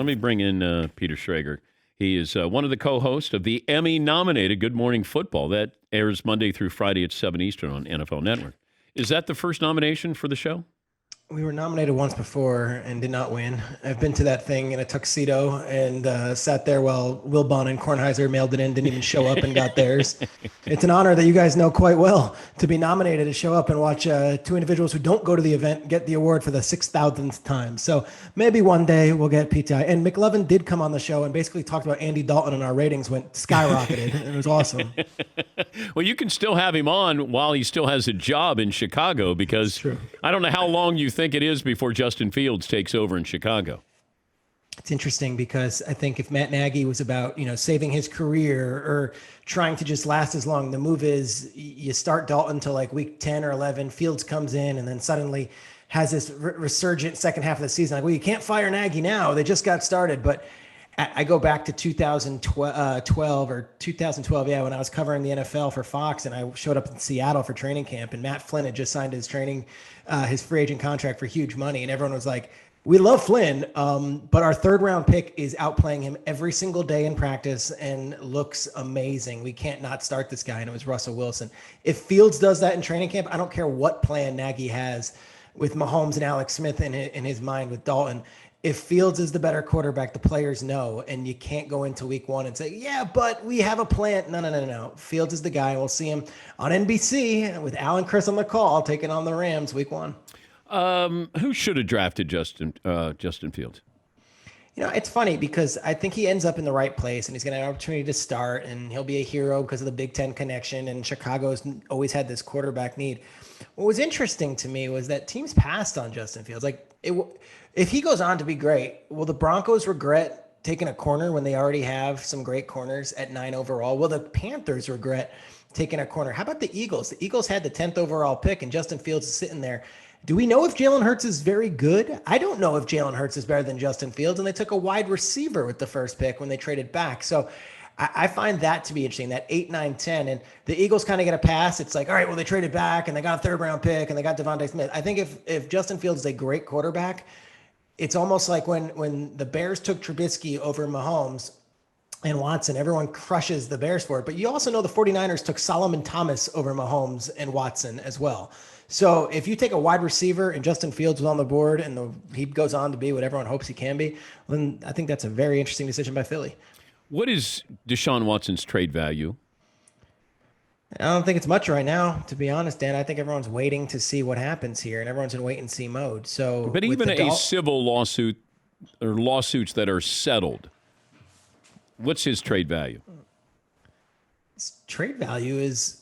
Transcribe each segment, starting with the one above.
Let me bring in Peter Schrager. He is one of the co-hosts of the Emmy-nominated Good Morning Football that airs Monday through Friday at 7 Eastern on NFL Network. Is that the first nomination for the show? We were nominated once before and did not win. I've been to that thing in a tuxedo and sat there while Wilbon and Kornheiser mailed it in, didn't even show up and got theirs. It's an honor that you guys know quite well to be nominated to show up and watch two individuals who don't go to the event get the award for the 6,000th time. So maybe one day we'll get PTI. And McLovin did come on the show and basically talked about Andy Dalton, and our ratings went skyrocketed. It was awesome. Well, you can still have him on while he still has a job in Chicago, because I don't know how long you think it is before Justin Fields takes over in Chicago. It's interesting because I think if Matt Nagy was about, saving his career or trying to just last as long, the move is you start Dalton to like week 10 or 11, Fields comes in and then suddenly has this resurgent second half of the season. Like, well, you can't fire Nagy now. They just got started. But I go back to 2012 or 2012, when I was covering the NFL for Fox, and I showed up in Seattle for training camp, and Matt Flynn had just signed his free agent contract for huge money, and everyone was like, we love Flynn, but our third round pick is outplaying him every single day in practice and looks amazing. We can't not start this guy, and it was Russell Wilson. If Fields does that in training camp, I don't care what plan Nagy has with Mahomes and Alex Smith in his mind with Dalton. If Fields is the better quarterback, the players know, and you can't go into week one and say, yeah, but we have a plan. No. Fields is the guy. We'll see him on NBC with Al and Chris on the call, taking on the Rams week one. Who should have drafted Justin Fields? It's funny because I think he ends up in the right place, and he's going to have an opportunity to start, and he'll be a hero because of the Big Ten connection, and Chicago's always had this quarterback need. What was interesting to me was that teams passed on Justin Fields. If he goes on to be great, will the Broncos regret taking a corner when they already have some great corners at 9 overall? Will the Panthers regret taking a corner? How about the Eagles? The Eagles had the 10th overall pick, and Justin Fields is sitting there. Do we know if Jalen Hurts is very good? I don't know if Jalen Hurts is better than Justin Fields, and they took a wide receiver with the first pick when they traded back. So I find that to be interesting, that 8, 9, 10. And the Eagles kind of get a pass. It's like, all right, well, they traded back, and they got a third-round pick, and they got Devontae Smith. I think if Justin Fields is a great quarterback, it's almost like when the Bears took Trubisky over Mahomes and Watson, everyone crushes the Bears for it. But you also know the 49ers took Solomon Thomas over Mahomes and Watson as well. So if you take a wide receiver and Justin Fields was on the board and he goes on to be what everyone hopes he can be, then I think that's a very interesting decision by Philly. What is Deshaun Watson's trade value? I don't think it's much right now, to be honest, Dan. I think everyone's waiting to see what happens here, and everyone's in wait-and-see mode. So, but even a civil lawsuit or lawsuits that are settled, what's his trade value? His trade value is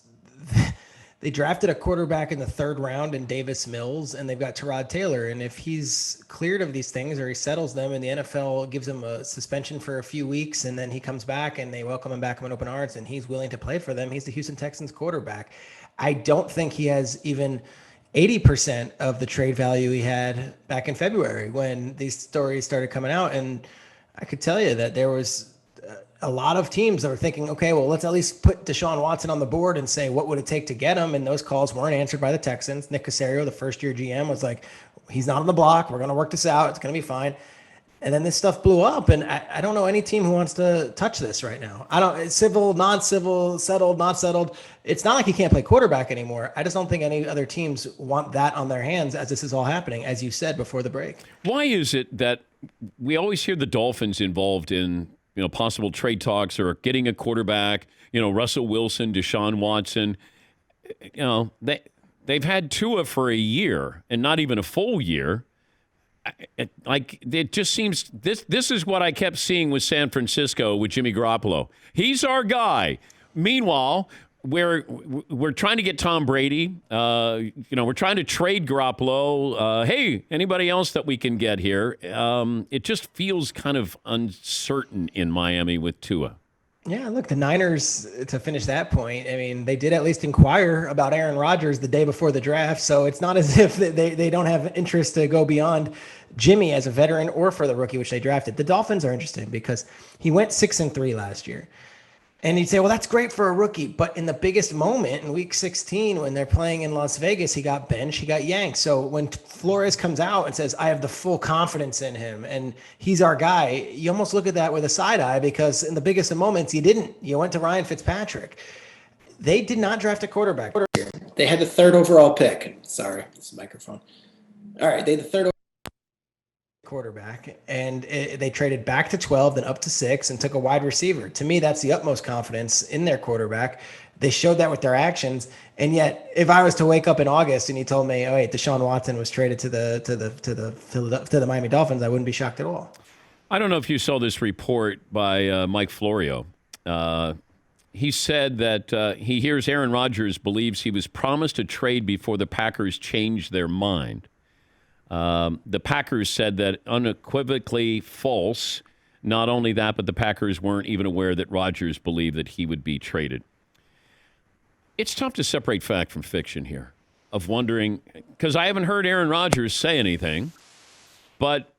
they drafted a quarterback in the third round in Davis Mills, and they've got Tyrod Taylor. And if he's cleared of these things or he settles them and the NFL gives him a suspension for a few weeks and then he comes back and they welcome him back with open arms and he's willing to play for them, he's the Houston Texans quarterback. I don't think he has even 80% of the trade value he had back in February when these stories started coming out. And I could tell you that there was a lot of teams that were thinking, okay, well, let's at least put Deshaun Watson on the board and say, what would it take to get him? And those calls weren't answered by the Texans. Nick Caserio, the first-year GM, was like, he's not on the block. We're going to work this out. It's going to be fine. And then this stuff blew up, and I don't know any team who wants to touch this right now. It's civil, non-civil, settled, not settled. It's not like he can't play quarterback anymore. I just don't think any other teams want that on their hands as this is all happening, as you said before the break. Why is it that we always hear the Dolphins involved in possible trade talks or getting a quarterback, Russell Wilson, Deshaun Watson, they've had Tua for a year and not even a full year. It just seems this is what I kept seeing with San Francisco with Jimmy Garoppolo. He's our guy. Meanwhile, we're trying to get Tom Brady. We're trying to trade Garoppolo. Hey, anybody else that we can get here? It just feels kind of uncertain in Miami with Tua. Yeah, look, the Niners, to finish that point, I mean, they did at least inquire about Aaron Rodgers the day before the draft, so it's not as if they don't have interest to go beyond Jimmy as a veteran or for the rookie, which they drafted. The Dolphins are interesting because he went 6-3 last year. And he'd say, well, that's great for a rookie. But in the biggest moment in week 16, when they're playing in Las Vegas, he got benched, he got yanked. So when Flores comes out and says, I have the full confidence in him and he's our guy, you almost look at that with a side eye, because in the biggest of moments, you didn't. You went to Ryan Fitzpatrick. They did not draft a quarterback. They had the 3rd overall pick. Sorry, this is the microphone. All right, they had the 3rd quarterback, and they traded back to 12, then up to 6, and took a wide receiver. To me, that's the utmost confidence in their quarterback. They showed that with their actions. And yet, if I was to wake up in August and he told me, "Oh wait, Deshaun Watson was traded to the Miami Dolphins," I wouldn't be shocked at all. I don't know if you saw this report by Mike Florio. He said that he hears Aaron Rodgers believes he was promised a trade before the Packers changed their mind. The Packers said that unequivocally false. Not only that, but the Packers weren't even aware that Rodgers believed that he would be traded. It's tough to separate fact from fiction here, of wondering, because I haven't heard Aaron Rodgers say anything, but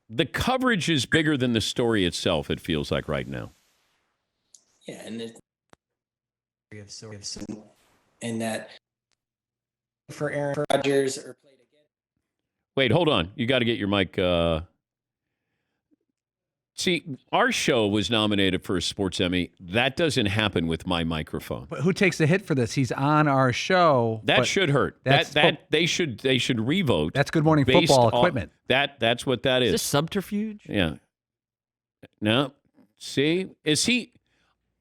the coverage is bigger than the story itself, it feels like right now. Yeah, and that for Aaron Rodgers or played again. Wait, hold on. You got to get your mic. See, our show was nominated for a Sports Emmy. That doesn't happen with my microphone. But who takes the hit for this? He's on our show. That should hurt. They should revote. That's Good Morning Football equipment. That's what that is. Is this subterfuge? Yeah. No. See, is he?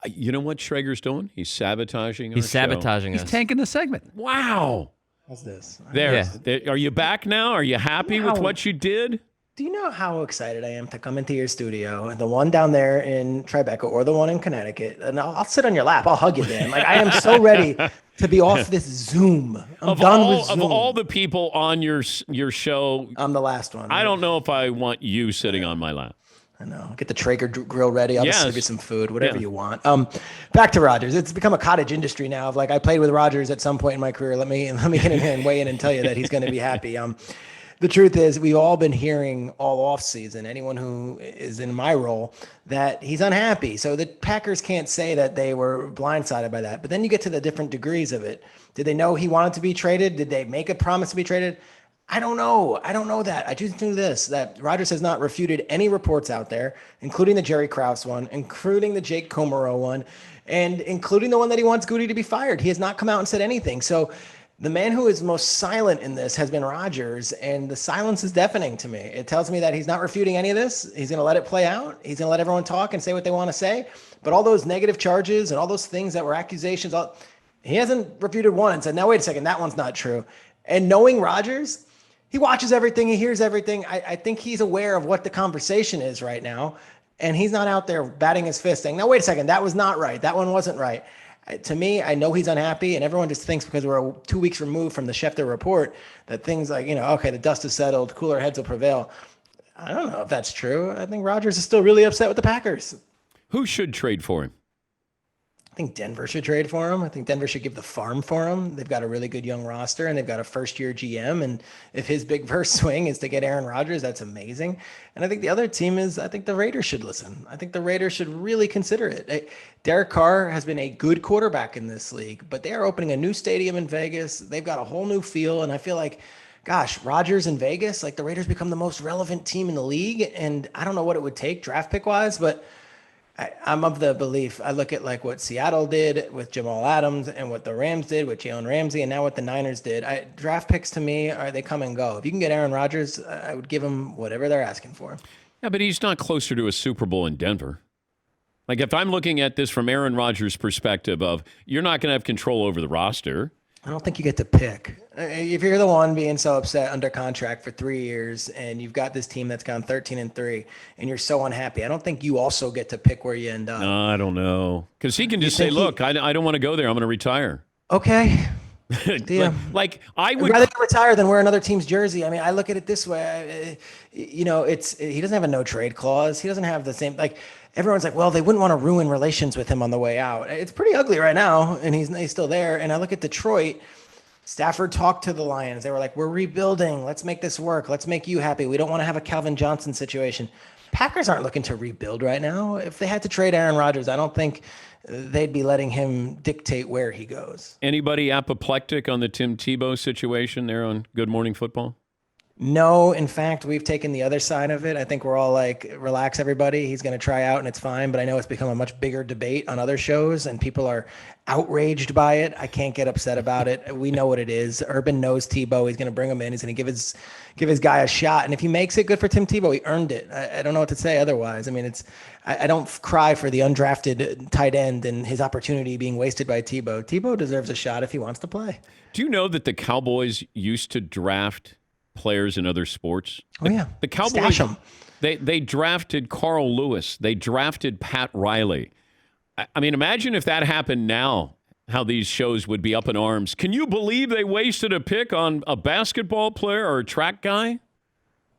You know what Schrager's doing? He's sabotaging. He's sabotaging us. He's tanking the segment. Wow. How's this? There. Are you back now? Are you happy with what you did? Do you know how excited I am to come into your studio, the one down there in Tribeca or the one in Connecticut? And I'll sit on your lap. I'll hug you, Dan. Like, I am so ready to be off this Zoom. I'm done with Zoom. Of all the people on your show, I'm the last one. I don't know if I want you sitting on my lap. I know. Get the Traeger grill ready. I'll just serve you some food, whatever you want. Back to Rodgers. It's become a cottage industry now. Of like, I played with Rodgers at some point in my career. Let me get in here and weigh in and tell you that he's going to be happy. The truth is, we've all been hearing all off season, anyone who is in my role, that he's unhappy. So the Packers can't say that they were blindsided by that. But then you get to the different degrees of it. Did they know he wanted to be traded? Did they make a promise to be traded? I don't know. I don't know that. I just knew this, that Rodgers has not refuted any reports out there, including the Jerry Krause one, including the Jake Comaro one, and including the one that he wants Goody to be fired. He has not come out and said anything. So the man who is most silent in this has been Rodgers, and the silence is deafening to me. It tells me that he's not refuting any of this. He's going to let it play out. He's going to let everyone talk and say what they want to say. But all those negative charges and all those things that were accusations, he hasn't refuted one and said, now, wait a second, that one's not true. And knowing Rodgers, he watches everything. He hears everything. I think he's aware of what the conversation is right now. And he's not out there batting his fist saying, now, wait a second, that was not right. That one wasn't right. To me, I know he's unhappy, and everyone just thinks because we're 2 weeks removed from the Schefter report that things like, okay, the dust is settled, cooler heads will prevail. I don't know if that's true. I think Rodgers is still really upset with the Packers. Who should trade for him? I think Denver should trade for him. I think Denver should give the farm for him. They've got a really good young roster, and they've got a first-year GM. And if his big first swing is to get Aaron Rodgers, that's amazing. And I think the other team I think the Raiders should listen. I think the Raiders should really consider it. Derek Carr has been a good quarterback in this league, but they are opening a new stadium in Vegas. They've got a whole new feel, and I feel like, gosh, Rodgers in Vegas, like the Raiders become the most relevant team in the league. And I don't know what it would take draft pick-wise, but I'm of the belief, I look at like what Seattle did with Jamal Adams and what the Rams did with Jalen Ramsey and now what the Niners did. Draft picks to me, they come and go. If you can get Aaron Rodgers, I would give him whatever they're asking for. Yeah, but he's not closer to a Super Bowl in Denver. Like if I'm looking at this from Aaron Rodgers' perspective of you're not going to have control over the roster. I don't think you get to pick. If you're the one being so upset under contract for 3 years and you've got this team that's gone 13-3 and you're so unhappy, I don't think you also get to pick where you end up. No, I don't know. Because he can just say, look, I don't want to go there. I'm going to retire. Okay. like I would I'd rather retire than wear another team's jersey. I mean, I look at it this way. He doesn't have a no trade clause. He doesn't have the same, like, everyone's like, well, they wouldn't want to ruin relations with him on the way out. It's pretty ugly right now, and he's still there. And I look at Detroit. Stafford talked to the Lions. They were like, we're rebuilding. Let's make this work. Let's make you happy. We don't want to have a Calvin Johnson situation. Packers aren't looking to rebuild right now. If they had to trade Aaron Rodgers, I don't think they'd be letting him dictate where he goes. Anybody apoplectic on the Tim Tebow situation there on Good Morning Football? No, in fact, we've taken the other side of it. I think we're all like, relax, everybody. He's going to try out and it's fine. But I know it's become a much bigger debate on other shows and people are outraged by it. I can't get upset about it. We know what it is. Urban knows Tebow. He's going to bring him in. He's going to give his guy a shot. And if he makes it, good for Tim Tebow. He earned it. I don't know what to say otherwise. I mean, I don't cry for the undrafted tight end and his opportunity being wasted by Tebow. Tebow deserves a shot if he wants to play. Do you know that the Cowboys used to draft players in other sports? Oh, yeah. The Cowboys, Stash them. They drafted Carl Lewis. They drafted Pat Riley. I mean, imagine if that happened now, how these shows would be up in arms. Can you believe they wasted a pick on a basketball player or a track guy?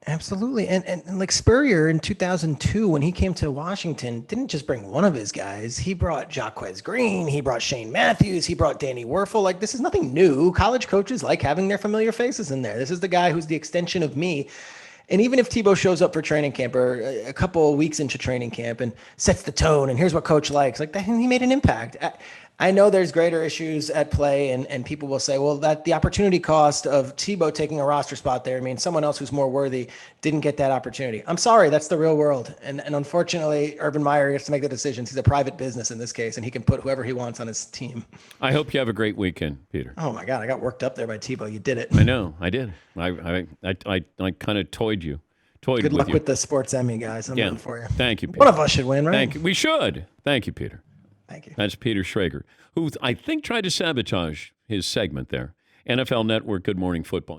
Absolutely. And like Spurrier in 2002, when he came to Washington, didn't just bring one of his guys. He brought Jaquez Green. He brought Shane Matthews. He brought Danny Werfel. Like, this is nothing new. College coaches like having their familiar faces in there. This is the guy who's the extension of me. And even if Tebow shows up for training camp or a couple of weeks into training camp and sets the tone and here's what coach likes, like that, he made an impact. I know there's greater issues at play and people will say, well, that the opportunity cost of Tebow taking a roster spot there means someone else who's more worthy didn't get that opportunity. I'm sorry, that's the real world. And unfortunately, Urban Meyer gets to make the decisions. He's a private business in this case, and he can put whoever he wants on his team. I hope you have a great weekend, Peter. Oh my God, I got worked up there by Tebow. You did it. I know, I did. I kind of toyed you. Good luck with the Sports Emmy, guys. I'm rooting for you. Thank you, Peter. One of us should win, right? Thank you. We should. Thank you, Peter. Thank you. That's Peter Schrager, who I think tried to sabotage his segment there. NFL Network, Good Morning Football.